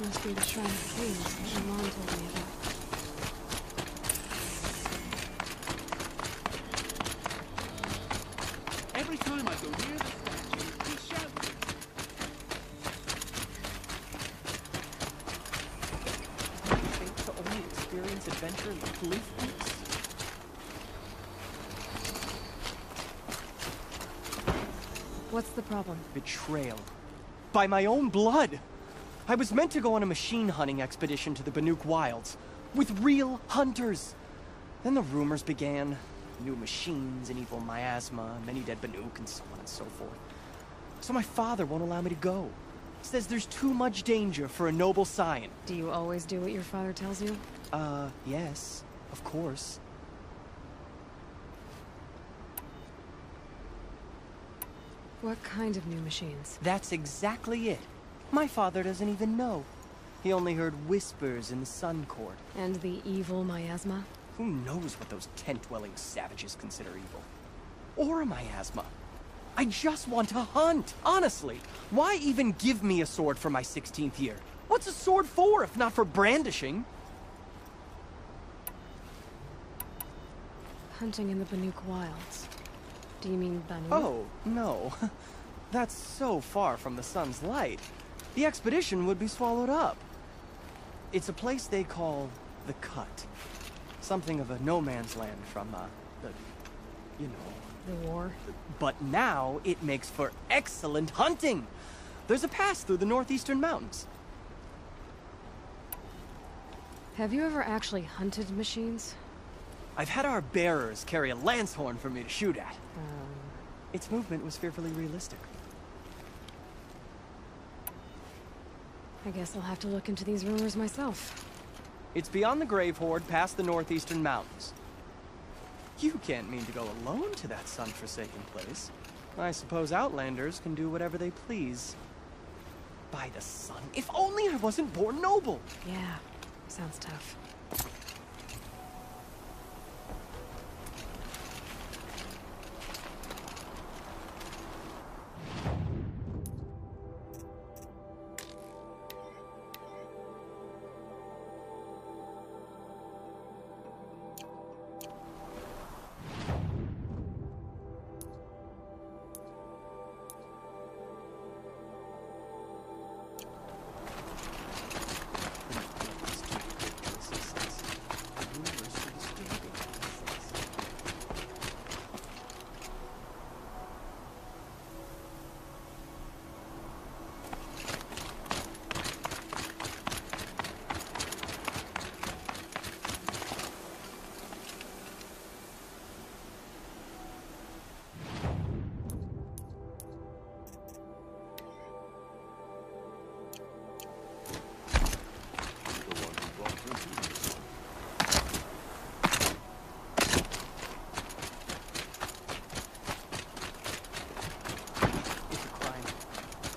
Must be the Shrine of Kings that your mom told me about. Every time I go near the statue, he shouts. Do you think to only experience adventure in the police books? What's the problem? Betrayal. By my own blood! I was meant to go on a machine hunting expedition to the Banuk Wilds, with real hunters. Then the rumors began. New machines, an evil miasma, many dead Banuk, and so on and so forth. So my father won't allow me to go. Says there's too much danger for a noble scion. Do you always do what your father tells you? Yes, of course. What kind of new machines? That's exactly it. My father doesn't even know. He only heard whispers in the Sun Court. And the evil miasma? Who knows what those tent-dwelling savages consider evil? Or a miasma. I just want to hunt, honestly. Why even give me a sword for my 16th year? What's a sword for, if not for brandishing? Hunting in the Banuk Wilds. Do you mean Banu? Oh, no. That's so far from the sun's light. The expedition would be swallowed up. It's a place they call the Cut. Something of a no-man's land from, the war? But now it makes for excellent hunting. There's a pass through the northeastern mountains. Have you ever actually hunted machines? I've had our bearers carry a lance horn for me to shoot at. Its movement was fearfully realistic. I guess I'll have to look into these rumors myself. It's beyond the Grave Horde, past the northeastern mountains. You can't mean to go alone to that sun-forsaken place. I suppose Outlanders can do whatever they please. By the sun, if only I wasn't born noble! Yeah, sounds tough.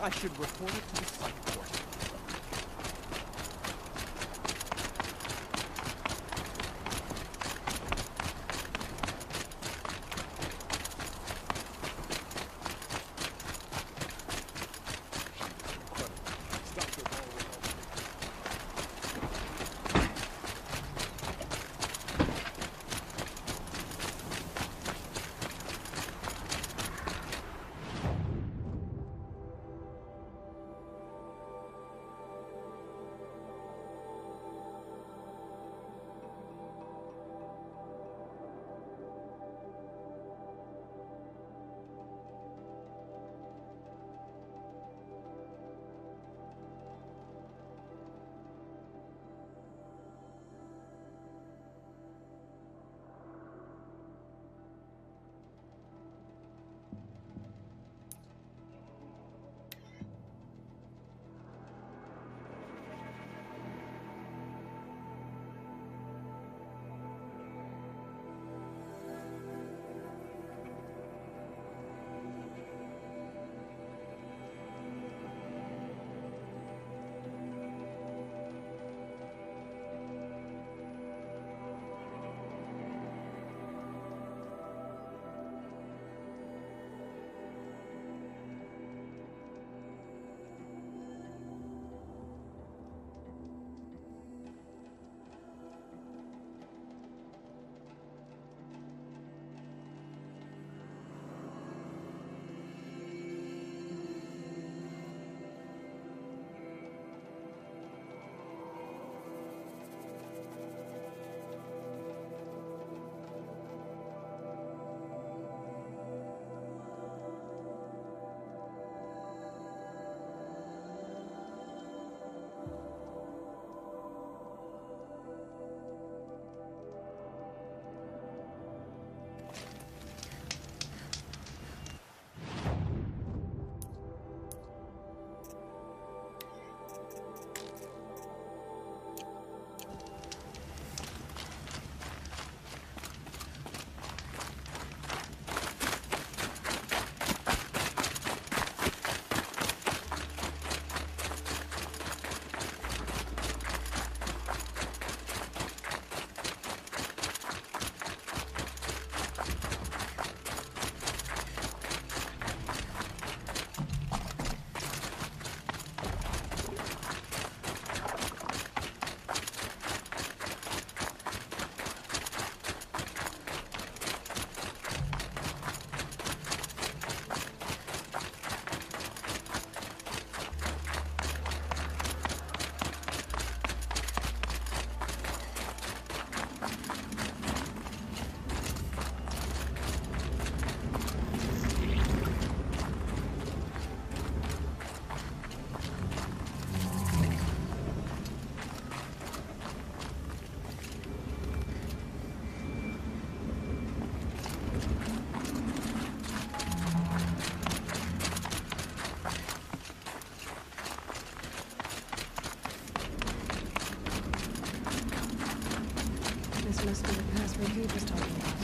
I should report it to the Sun Court. Stop must be the password Pete was talking about.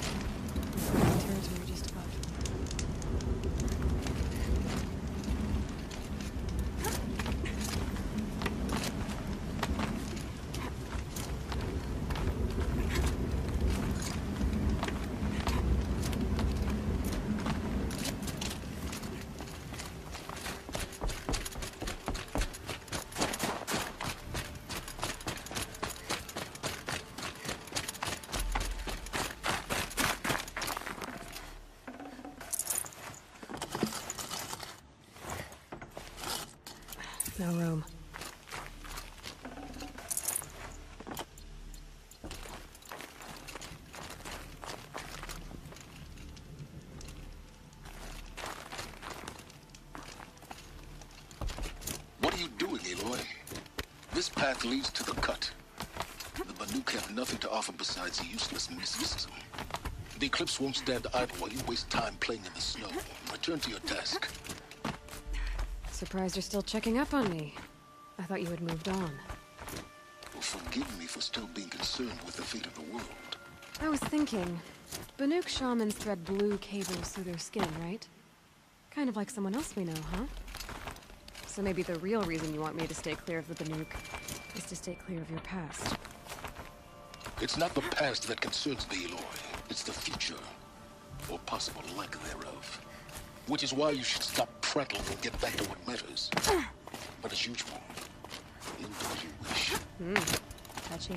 Territory just above. No room. What are you doing, Aloy? This path leads to the cut. The Banuk have nothing to offer besides useless mysticism. The Eclipse won't stand idle while you waste time playing in the snow. Return to your task. Surprised you're still checking up on me. I thought you had moved on. Well, forgive me for still being concerned with the fate of the world. I was thinking, Banuk shamans thread blue cables through their skin, right? Kind of like someone else we know, huh? So maybe the real reason you want me to stay clear of the Banuk is to stay clear of your past. It's not the past that concerns me, Aloy. It's the future. Or possible lack thereof. Which is why you should stop prattling and get back to what matters. But as usual, end as you wish. Touchy.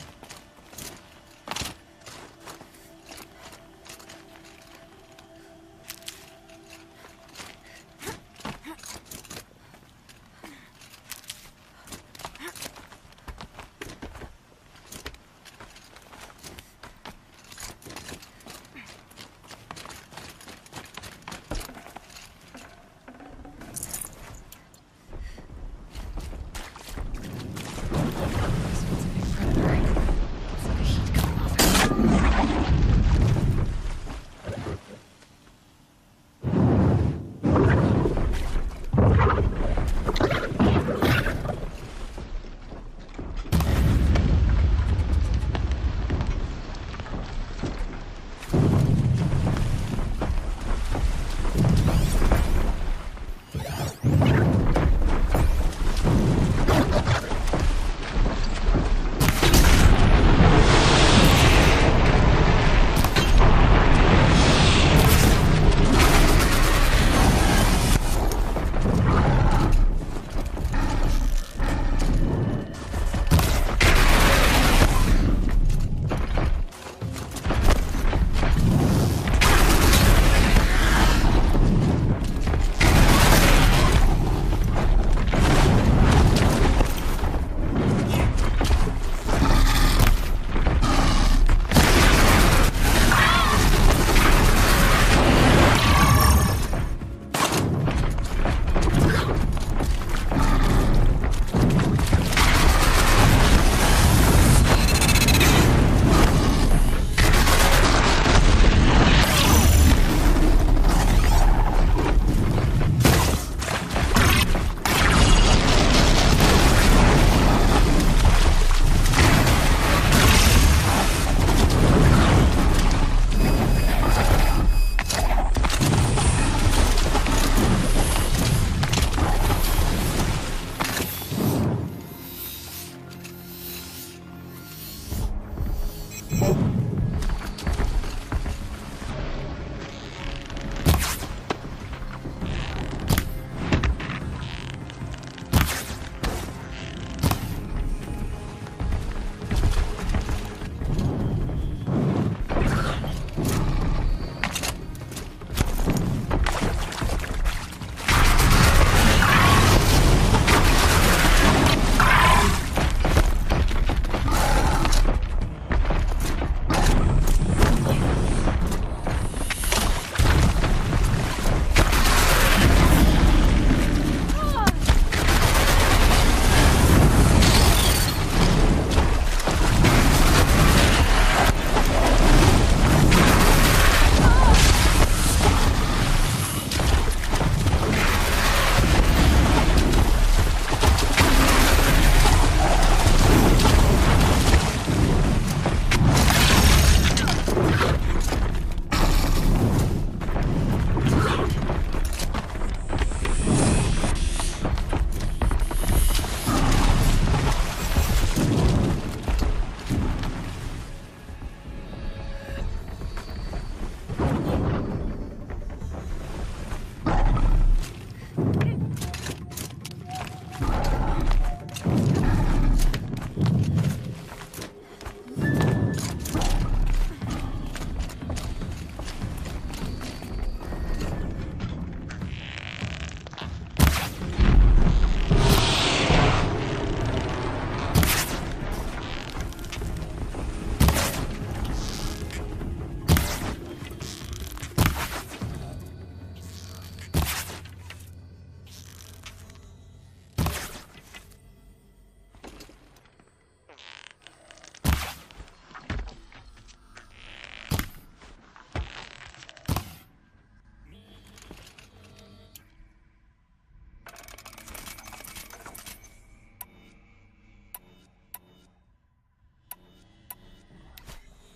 This one's a big predator.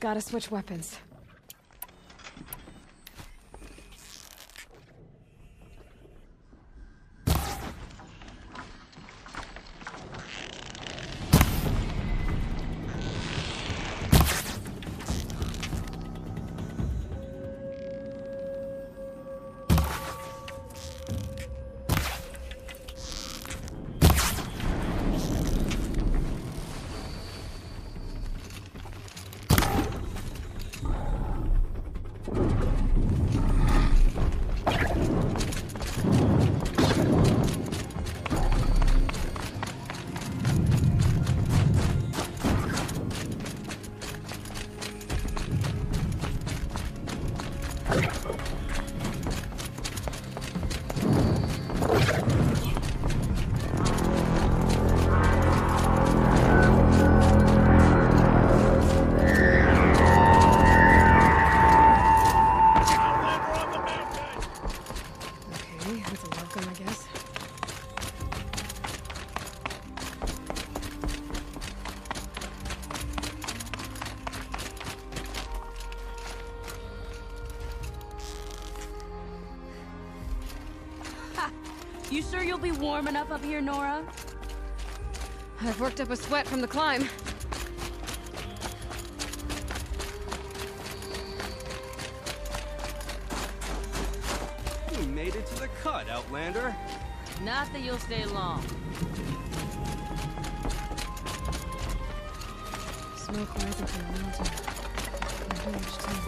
Gotta switch weapons. You sure you'll be warm enough up here, Nora? I've worked up a sweat from the climb. You made it to the cut, Outlander. Not that you'll stay long. Smoke rising from the mountain. A huge tent.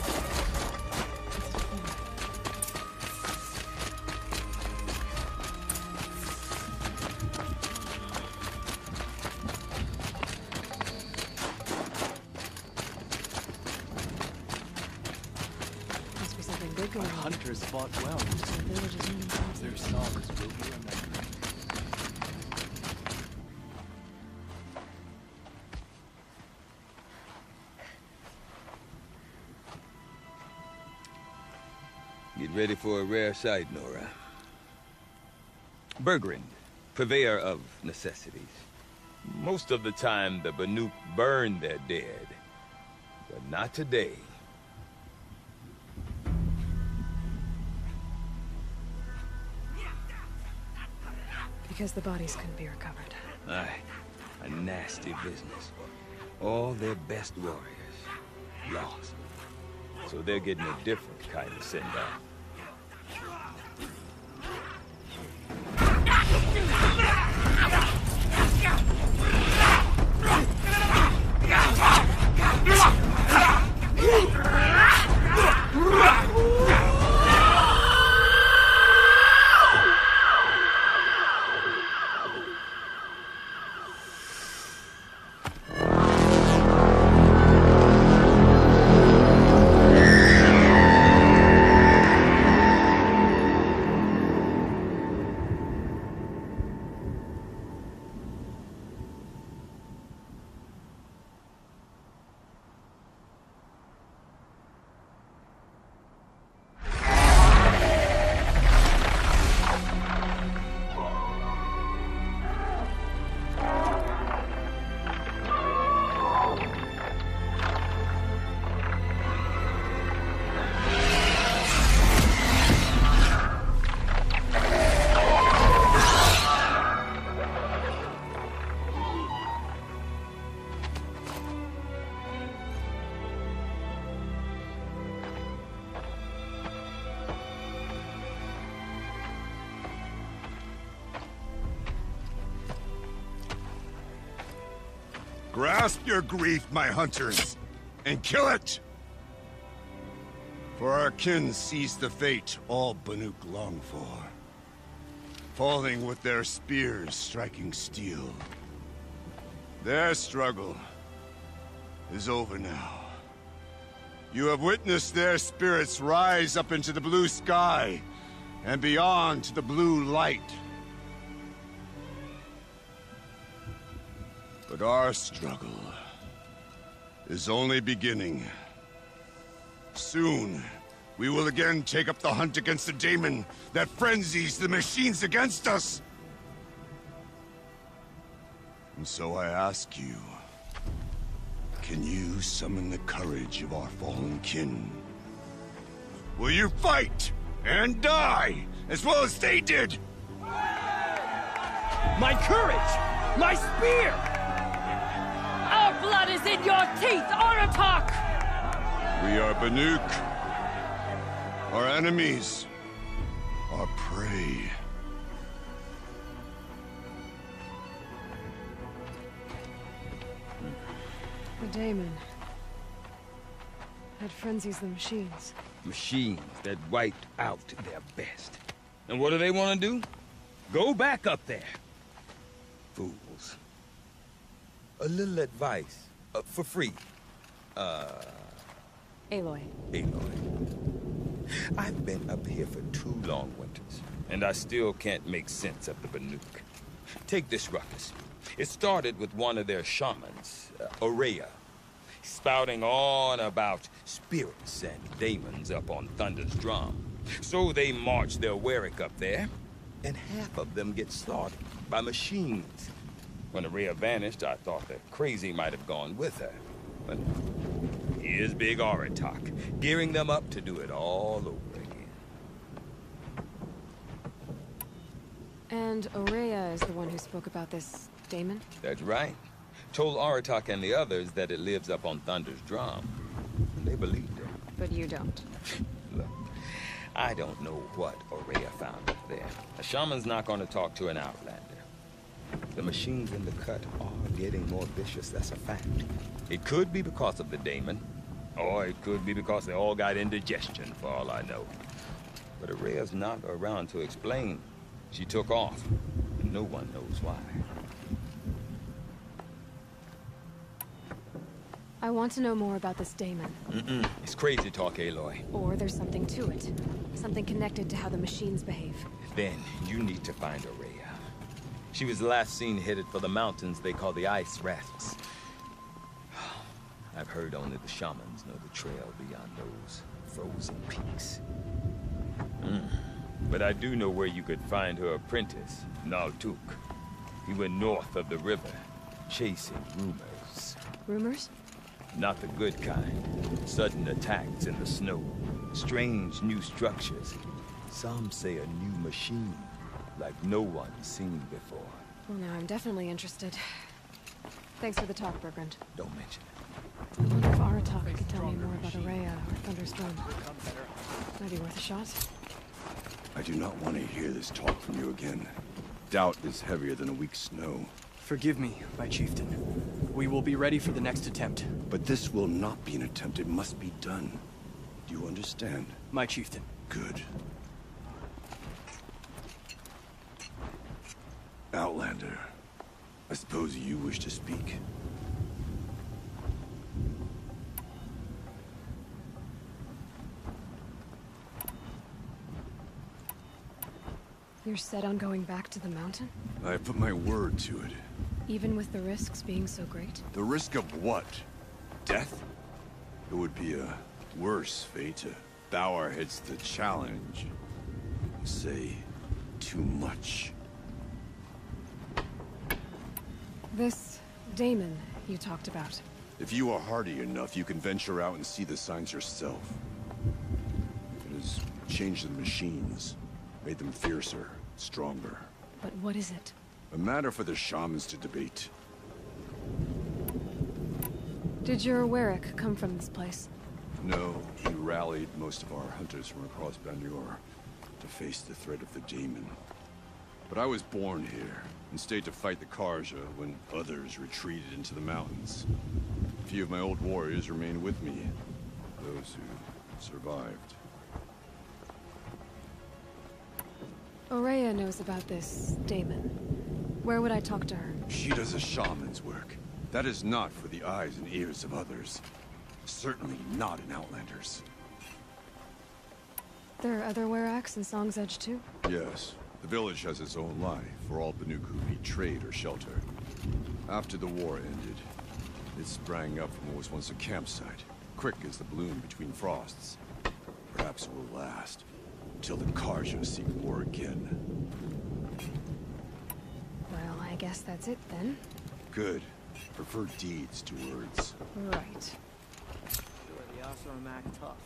Must be something big going Our on. hunters fought well. The village is moving towards Their it. songs will be remembered. Get ready for a rare sight, Nora. Bergrind, purveyor of necessities. Most of the time, the Banuk burn their dead. But not today. Because the bodies couldn't be recovered. Aye, a nasty business. All their best warriors lost. So they're getting a different kind of send-off. Grasp your grief, my hunters, and kill it! For our kin sees the fate all Banuk long for. Falling with their spears striking steel. Their struggle is over now. You have witnessed their spirits rise up into the blue sky, and beyond to the blue light. But our struggle is only beginning. Soon, we will again take up the hunt against the daemon that frenzies the machines against us. And so I ask you, Can you summon the courage of our fallen kin? Will you fight and die as well as they did? My courage! My spear! Our blood is in your teeth, Aratak! We are Banuk. Our enemies. Our prey. The Daemon. Had frenzies the machines. Machines that wiped out their best. And what do they want to do? Go back up there. Fools. A little advice. For free. Aloy. Aloy. I've been up here for 2 long winters, and I still can't make sense of the Banuk. Take this ruckus. It started with one of their shamans, Aurea, spouting on about spirits and demons up on Thunder's drum. So they march their Warwick up there, and half of them get slaughtered by machines. When Aurea vanished, I thought that Crazy might have gone with her. But here's Big Aratak, gearing them up to do it all over again. And Aurea is the one who spoke about this Daemon? That's right. Told Aratak and the others that it lives up on Thunder's drum. And they believed her. But you don't. Look, I don't know what Aurea found up there. A shaman's not going to talk to an outlander. The machines in the cut are getting more vicious, that's a fact. It could be because of the Daemon, or it could be because they all got indigestion, for all I know. But Aurea's not around to explain. She took off, and no one knows why. I want to know more about this Daemon. It's crazy talk, Aloy. Or there's something to it. Something connected to how the machines behave. Then you need to find Aurea. She was last seen headed for the mountains they call the Ice Rasps. I've heard only the shamans know the trail beyond those frozen peaks. But I do know where you could find her apprentice, Naltuk. He went north of the river, chasing rumors. Rumors? Not the good kind. Sudden attacks in the snow. Strange new structures. Some say a new machine, like no one's seen before. Well, now I'm definitely interested. Thanks for the talk, Bergrand. Don't mention it. I wonder if Aratak could tell me more about Aurea or Thunder's Drum. Might be worth a shot. I do not want to hear this talk from you again. Doubt is heavier than a week's snow. Forgive me, my chieftain. We will be ready for the next attempt. But this will not be an attempt. It must be done. Do you understand? My chieftain. Good. Outlander, I suppose you wish to speak. You're set on going back to the mountain? I have put my word to it. Even with the risks being so great? The risk of what? Death? It would be a worse fate to bow our heads to the challenge. Say too much. This Daemon you talked about. If you are hardy enough, you can venture out and see the signs yourself. It has changed the machines, made them fiercer, stronger. But what is it? A matter for the shamans to debate. Did your Warwick come from this place? No, he rallied most of our hunters from across Banur to face the threat of the Daemon. But I was born here, and stayed to fight the Karja when others retreated into the mountains. A few of my old warriors remained with me, those who survived. Aurea knows about this Daemon. Where would I talk to her? She does a shaman's work. That is not for the eyes and ears of others. Certainly not in Outlanders. There are other Weraks in Song's Edge too? Yes. The village has its own life for all Banuk who need trade or shelter. After the war ended, it sprang up from what was once a campsite, quick as the bloom between frosts. Perhaps it will last, until the Karja seek war again. Well, I guess that's it then. Good. Prefer deeds to words. Right. The Asaramak tough.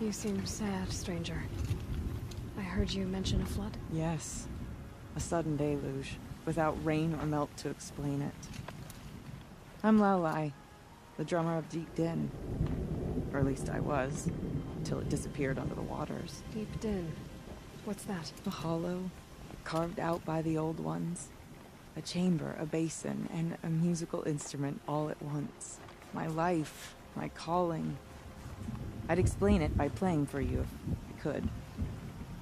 You seem sad, stranger. I heard you mention a flood. Yes. A sudden deluge, without rain or melt to explain it. I'm Lalai, the drummer of Deep Din. Or at least I was, till it disappeared under the waters. Deep Din. What's that? A hollow, carved out by the old ones. A chamber, a basin, and a musical instrument all at once. My life, my calling. I'd explain it by playing for you if I could.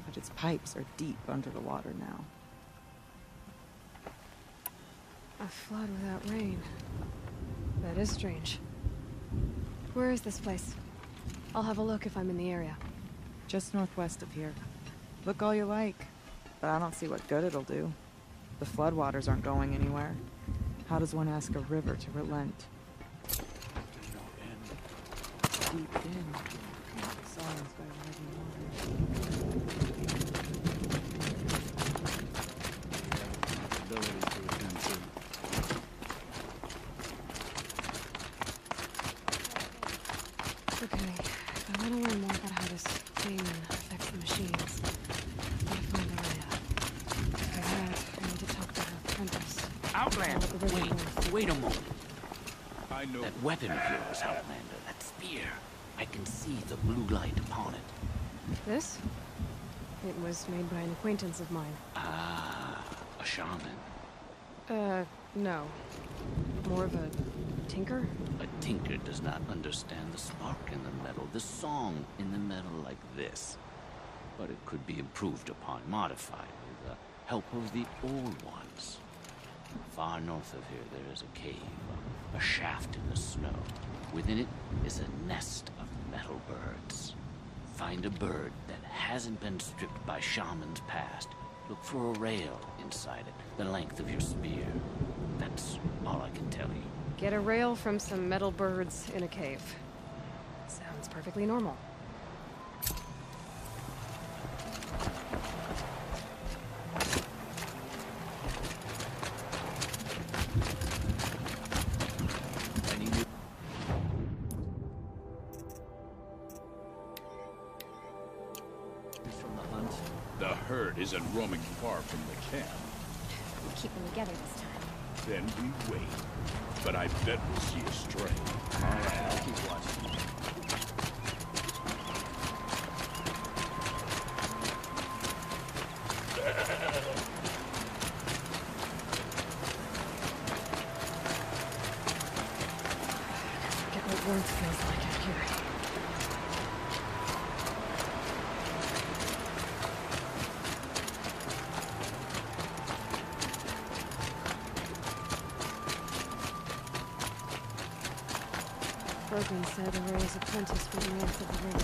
But its pipes are deep under the water now. A flood without rain. That is strange. Where is this place? I'll have a look if I'm in the area. Just northwest of here. Look all you like, but I don't see what good it'll do. The floodwaters aren't going anywhere. How does one ask a river to relent? Deep in. Songs by rising waters. Ability to attend to. Okay, if I want to learn more about how this thing affects the machines, I gotta find the area. For that, I need to talk to her apprentice. Outlander, wait a moment. I know. That weapon of yours, Outlander, that spear. I can see the blue light upon it. This? It was made by an acquaintance of mine. Ah, a shaman. No. More of a tinker? A tinker does not understand the spark in the metal, the song in the metal like this. But it could be improved upon, modified, with the help of the old ones. Far north of here there is a cave, a shaft in the snow. Within it is a nest of metal birds. Find a bird that hasn't been stripped by shamans past. Look for a rail inside it, the length of your spear. That's all I can tell you. Get a rail from some metal birds in a cave. Sounds perfectly normal. The herd isn't roaming far from the camp. We'll keep them together this time. Then we wait. But I bet we'll see a stray. All right, I'll keep watching. Get what warmth feels like out here. Brogan said Array's apprentice for the north of the